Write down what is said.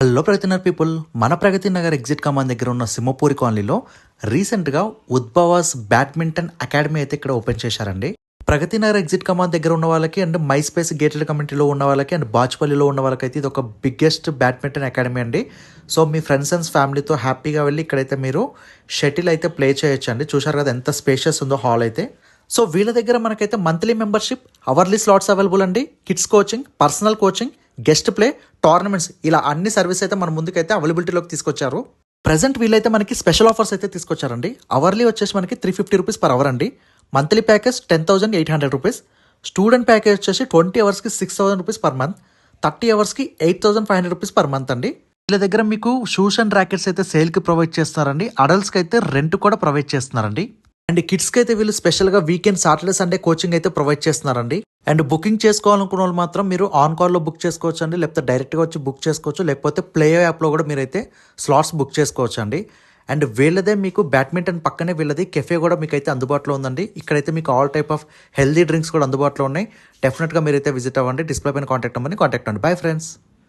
Hello Pragathi Nagar people, మన Pragathi Nagar exit కమాన్ దగ్గర ఉన్న సింహపూరి కాలనీలో రీసెంట్గా ఉద్భవాస్ బ్యాడ్మింటన్ అకాడమీ అయితే ఇక్కడ ఓపెన్ చేశారండి. ప్రగతి నగర్ ఎగ్జిట్ కమాన్ దగ్గర ఉన్న వాళ్ళకి అండ్ మై స్పేస్ గేటెడ్ కమ్యూనిటీలో ఉన్న వాళ్ళకి అండ్ బాచ్పల్లిలో ఉన్న వాళ్ళకైతే ఇది ఒక బిగ్గెస్ట్ బ్యాడ్మింటన్ అకాడమీ అండి. సో మీ ఫ్రెండ్స్ అండ్ ఫ్యామిలీతో హ్యాపీగా వెళ్ళి ఇక్కడైతే మీరు షటిల్ అయితే ప్లే చేయొచ్చు అండి. చూశారు కదా ఎంత స్పేషియస్ ఉందో హాల్ అయితే. సో వీళ్ళ దగ్గర మనకైతే monthly membership, hourly slots available అండి. Kids coaching, personal coaching, guest play, tournaments, ఇలా అన్ని సర్వీస్ అయితే మన ముందుకైతే అవైలబిలిటీలోకి తీసుకొచ్చారు. ప్రజెంట్ వీళ్ళైతే మనకి స్పెషల్ ఆఫర్స్ అయితే తీసుకొచ్చారండి. అవర్లీ వచ్చేసి మనకి 350 రూపీస్ పర్ అవర్ అండి. Monthly package 10,800 rupees. Student package వచ్చేసి 20 అవర్స్కి 6,000 రూపీస్ పర్ మంత్, 30 అవర్స్కి 8,500 రూపీస్ పర్ మంత్ అండి. వీళ్ళ దగ్గర మీకు షూస్ అండ్ ర్యాకెట్స్ అయితే సేల్కి ప్రొవైడ్ చేస్తున్నారండి. అడల్ట్స్కి అయితే రెంట్ కూడా ప్రొవైడ్ చేస్తున్నారండి. అండ్ కిడ్స్కి అయితే వీళ్ళు స్పెషల్గా వీకెండ్ సాటర్డే సండే కోచింగ్ అయితే ప్రొవైడ్ చేస్తున్నారండి. అండ్ బుకింగ్ చేసుకోవాలనుకున్న వాళ్ళు మాత్రం మీరు ఆన్ కాల్లో బుక్ చేసుకోవచ్చు అండి, లేకపోతే డైరెక్ట్గా వచ్చి బుక్ చేసుకోవచ్చు, లేకపోతే ప్లే యాప్లో కూడా మీరైతే స్లాట్స్ బుక్ చేసుకోవచ్చు అండి. అండ్ వీళ్ళదే మీకు బ్యాడ్మింటన్ పక్కనే వీళ్ళది కెఫే కూడా మీకు అయితే అందుబాటులో ఉందండి. ఇక్కడైతే మీకు all type of healthy drinks కూడా అందుబాటులో ఉన్నాయి. డెఫినెట్గా మీరైతే విజిట్ అవ్వండి. డిస్ప్లే పైన కాంటాక్ట్ నెంబర్ని కాంటాక్ట్ అవ్వండి. Bye friends.